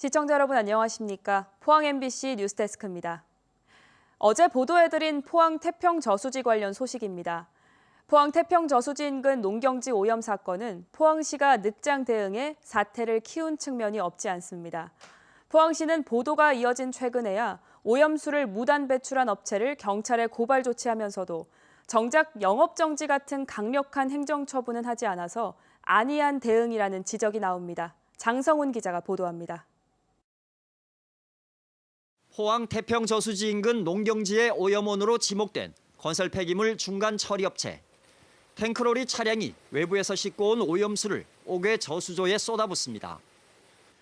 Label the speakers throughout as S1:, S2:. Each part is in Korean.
S1: 시청자 여러분 안녕하십니까? 포항 MBC 뉴스데스크입니다. 어제 보도해드린 포항 태평 저수지 관련 소식입니다. 포항 태평 저수지 인근 농경지 오염 사건은 포항시가 늑장 대응에 사태를 키운 측면이 없지 않습니다. 포항시는 보도가 이어진 최근에야 오염수를 무단 배출한 업체를 경찰에 고발 조치하면서도 정작 영업정지 같은 강력한 행정처분은 하지 않아서 안이한 대응이라는 지적이 나옵니다. 장성훈 기자가 보도합니다.
S2: 포항 태평 저수지 인근 농경지의 오염원으로 지목된 건설 폐기물 중간 처리업체. 탱크로리 차량이 외부에서 싣고 온 오염수를 옥외 저수조에 쏟아붓습니다.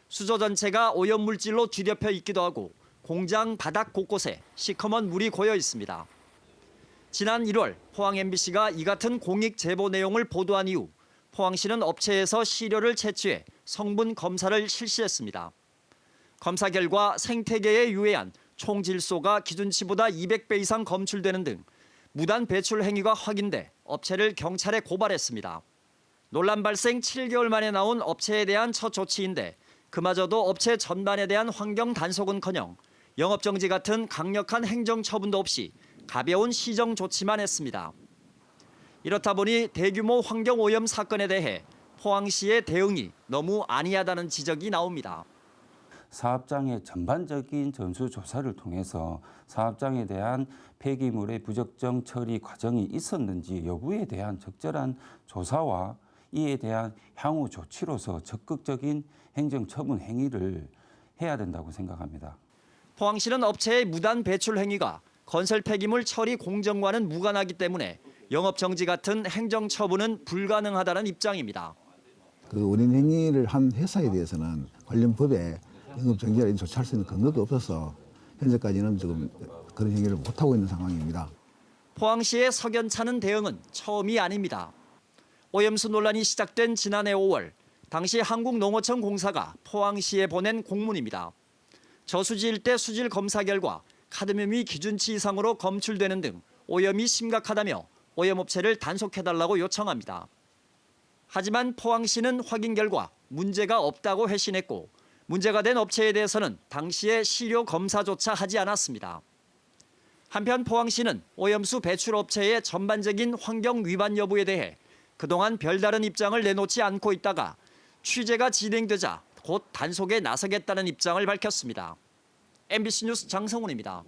S2: 수조 전체가 오염물질로 뒤덮여 있기도 하고 공장 바닥 곳곳에 시커먼 물이 고여 있습니다. 지난 1월 포항 MBC가 이 같은 공익 제보 내용을 보도한 이후 포항시는 업체에서 시료를 채취해 성분 검사를 실시했습니다. 검사 결과 생태계에 유해한 총질소가 기준치보다 200배 이상 검출되는 등 무단 배출 행위가 확인돼 업체를 경찰에 고발했습니다. 논란 발생 7개월 만에 나온 업체에 대한 첫 조치인데 그마저도 업체 전반에 대한 환경 단속은커녕 영업정지 같은 강력한 행정처분도 없이 가벼운 시정 조치만 했습니다. 이렇다 보니 대규모 환경오염 사건에 대해 포항시의 대응이 너무 안이하다는 지적이 나옵니다.
S3: 사업장의 전반적인 전수조사를 통해서 사업장에 대한 폐기물의 부적정 처리 과정이 있었는지 여부에 대한 적절한 조사와 이에 대한 향후 조치로서 적극적인 행정처분 행위를 해야 된다고 생각합니다.
S2: 포항시는 업체의 무단 배출 행위가 건설 폐기물 처리 공정과는 무관하기 때문에 영업정지 같은 행정처분은 불가능하다는 입장입니다.
S4: 그 원인 행위를 한 회사에 대해서는 관련 법에 영업정지를 조치할 수 있는 근거가 없어서 현재까지는 지금 그런 행위를 못하고 있는 상황입니다.
S2: 포항시의 석연찮은 대응은 처음이 아닙니다. 오염수 논란이 시작된 지난해 5월, 당시 한국농어청 공사가 포항시에 보낸 공문입니다. 저수지 일대 수질 검사 결과 카드뮴이 기준치 이상으로 검출되는 등 오염이 심각하다며 오염업체를 단속해달라고 요청합니다. 하지만 포항시는 확인 결과 문제가 없다고 회신했고 문제가 된 업체에 대해서는 당시에 시료 검사조차 하지 않았습니다. 한편 포항시는 오염수 배출 업체의 전반적인 환경 위반 여부에 대해 그동안 별다른 입장을 내놓지 않고 있다가 취재가 진행되자 곧 단속에 나서겠다는 입장을 밝혔습니다. MBC 뉴스 장성훈입니다.